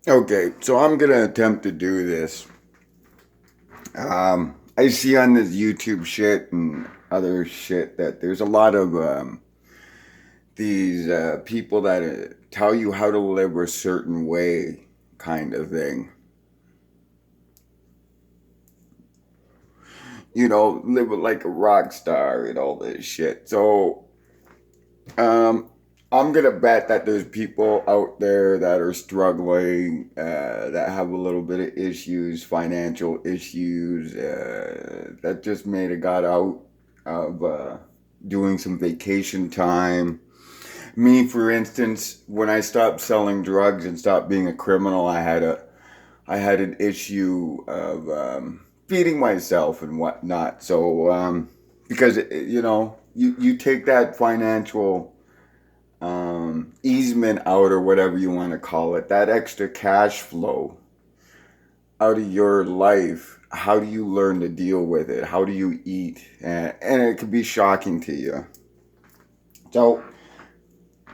Okay, so I'm gonna attempt to do this. I see on this YouTube shit and other shit that there's a lot of these people that tell you how to live a certain way, kind of thing. You know, live like a rock star and all this shit. So, um, I'm gonna bet that there's people out there that are struggling, that have a little bit of issues, financial issues, that just made a got out of doing some vacation time. Me, for instance, when I stopped selling drugs and stopped being a criminal, I had an issue of feeding myself and whatnot. So, because you know, you take that financial easement out or whatever you want to call it, that extra cash flow out of your life. How do you learn to deal with it? How do you eat? And it could be shocking to you. So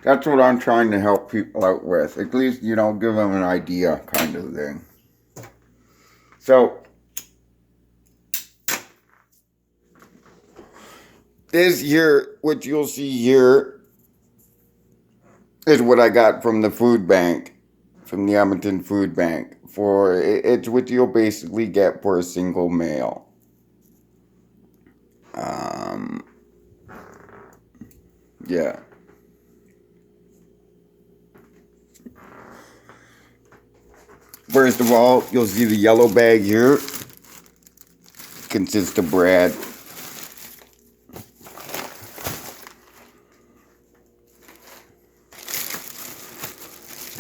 that's what I'm trying to help people out with. At least, you know, give them an idea kind of thing. So this here, what you'll see here, is what I got from the food bank, from the Edmonton Food Bank. It's what you'll basically get for a single meal. Um, yeah. First of all, you'll see the yellow bag here consists of bread.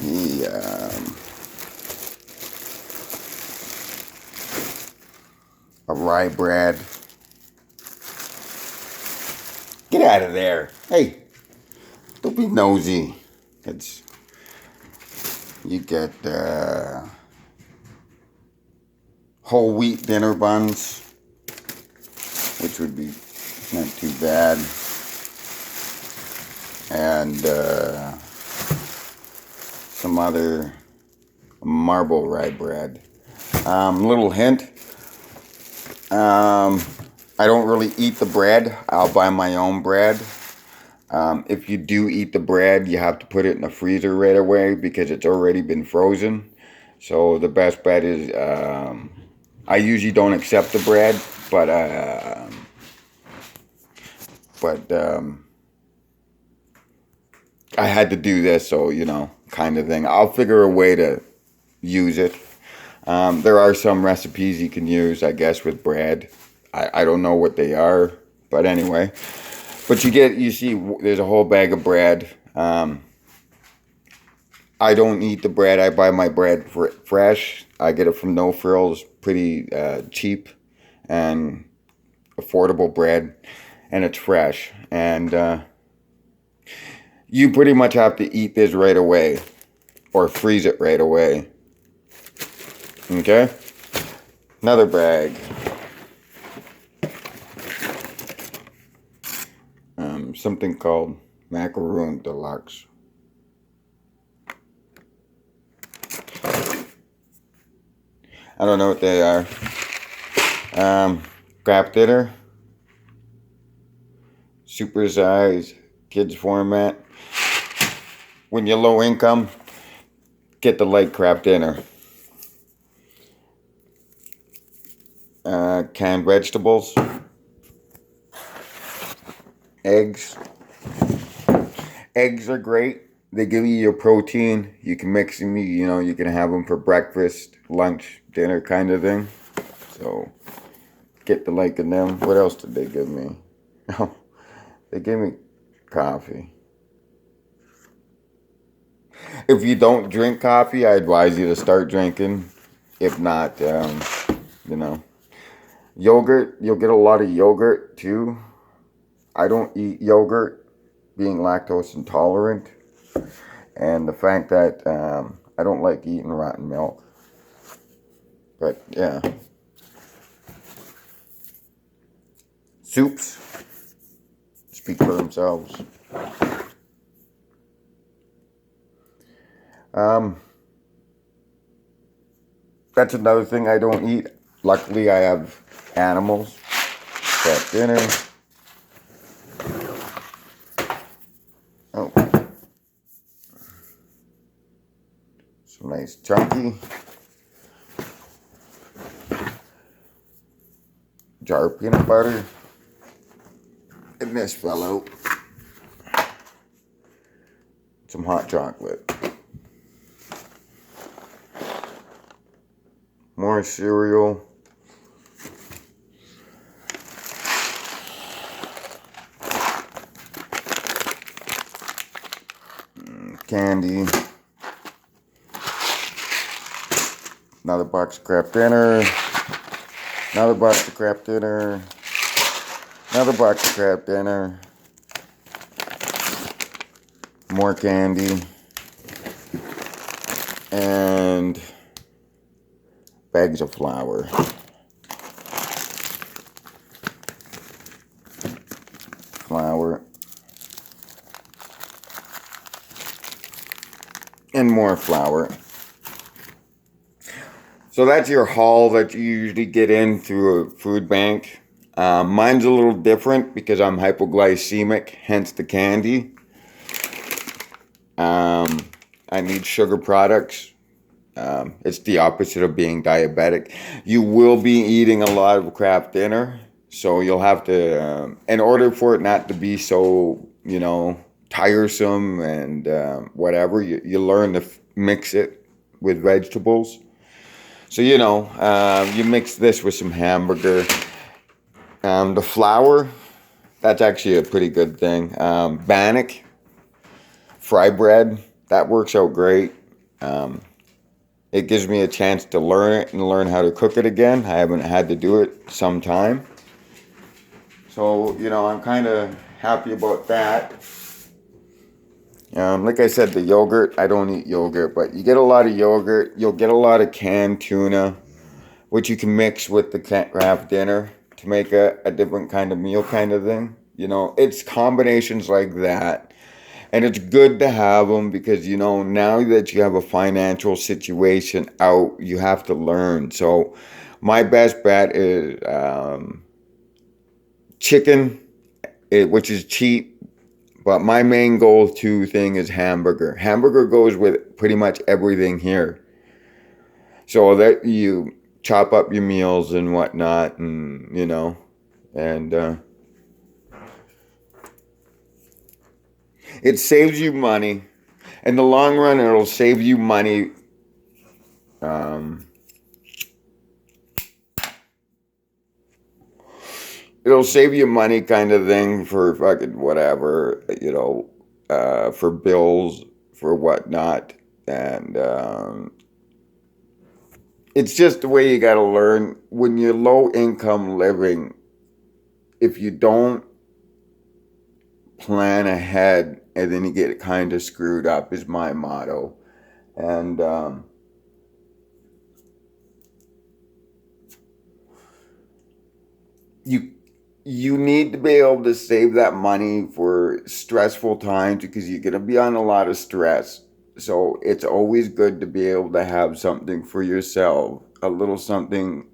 The a rye bread. Get out of there! Hey, don't be nosy. It's you get whole wheat dinner buns, which would be not too bad, and some other marble rye bread. Little hint. I don't really eat the bread. I'll buy my own bread. If you do eat the bread, you have to put it in the freezer right away because it's already been frozen. So the best bet is I usually don't accept the bread, but I had to do this, so you know, kind of thing. I'll figure a way to use it. There are some recipes you can use, I guess, with bread. I don't know what they are, but anyway. But you see, there's a whole bag of bread. I don't eat the bread. I buy my bread fresh. I get it from No Frills, pretty cheap and affordable bread, and it's fresh. And you pretty much have to eat this right away or freeze it right away. Okay? Another bag. Something called Macaroon Deluxe. I don't know what they are. Craft dinner, super size, kids format. When you're low income, get the light craft dinner. Canned vegetables, eggs. Eggs are great. They give you your protein. You can mix them. You know, you can have them for breakfast, lunch, dinner, kind of thing. So get the like in them. What else did they give me? Oh, they gave me coffee. If you don't drink coffee, I advise you to start drinking. If not, you know, yogurt. You'll get a lot of yogurt too. I don't eat yogurt, being lactose intolerant, and the fact that I don't like eating rotten milk. But yeah, soups speak for themselves. Um, That's another thing I don't eat. Luckily, I have animals. Got dinner. Oh, some nice chunky. Jar of peanut butter. And this fell out. Some hot chocolate. More cereal. Candy. Another box of Kraft Dinner. Another box of Kraft Dinner. Another box of Kraft Dinner. More candy. And bags of flour. Flour. And more flour. So that's your haul that you usually get in through a food bank. Mine's a little different because I'm hypoglycemic, hence the candy. I need sugar products. It's the opposite of being diabetic. You will be eating a lot of Kraft Dinner, so you'll have to, in order for it not to be so, tiresome and whatever, you learn to mix it with vegetables. So, you mix this with some hamburger. The flour, that's actually a pretty good thing. Bannock, fry bread, that works out great. It gives me a chance to learn it and learn how to cook it again. I haven't had to do it some time. So, I'm kind of happy about that. Like I said, the yogurt, I don't eat yogurt, but you get a lot of yogurt. You'll get a lot of canned tuna, which you can mix with the Kraft Dinner to make a different kind of meal kind of thing. It's combinations like that. And it's good to have them because, now that you have a financial situation out, you have to learn. So my best bet is chicken, which is cheap. But my main go-to thing is hamburger. Hamburger goes with pretty much everything here. So that you chop up your meals and whatnot, and and it saves you money. In the long run, it'll save you money. It'll save you money kind of thing for fucking whatever, for bills, for whatnot. And it's just the way you got to learn. When you're low income living, if you don't plan ahead and then you get kind of screwed up is my motto. And you need to be able to save that money for stressful times because you're going to be on a lot of stress. So it's always good to be able to have something for yourself, a little something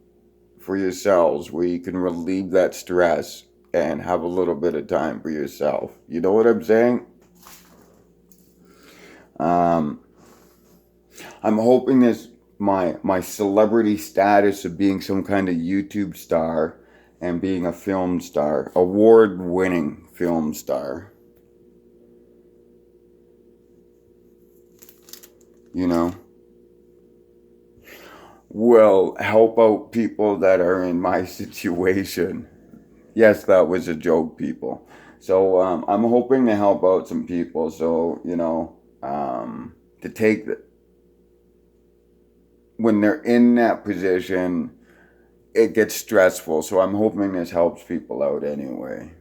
for yourselves where you can relieve that stress and have a little bit of time for yourself. You know what I'm saying? I'm hoping this my celebrity status of being some kind of YouTube star and being a film star, award-winning film star, will help out people that are in my situation. Yes, that was a joke, people. So I'm hoping to help out some people. So, to take when they're in that position, it gets stressful. So I'm hoping this helps people out anyway.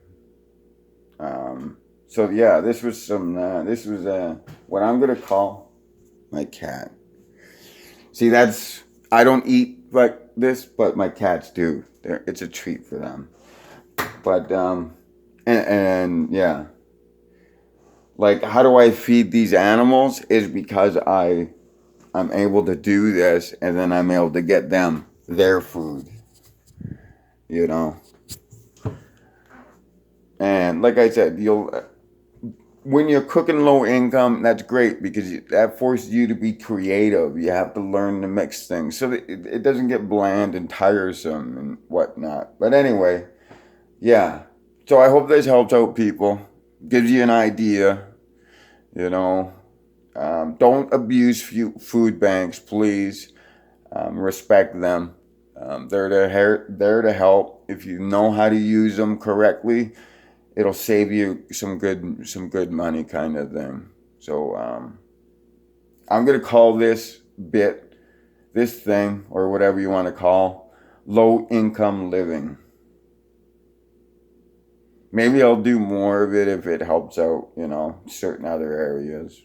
So yeah, this was what I'm going to call my cat. See, I don't eat like this, but my cats do. It's a treat for them. But, and yeah, like, how do I feed these animals is because I I'm able to do this, and then I'm able to get them their food, you know. And like I said, when you're cooking low income, that's great because that forces you to be creative. You have to learn to mix things so that it doesn't get bland and tiresome and whatnot. But anyway, yeah. So I hope this helps out people, gives you an idea, you know. Don't abuse food banks, please. Respect them. There to help. If you know how to use them correctly, it'll save you some good money, kind of thing. So I'm gonna call this thing, or whatever you want to call, low income living. Maybe I'll do more of it if it helps out, certain other areas.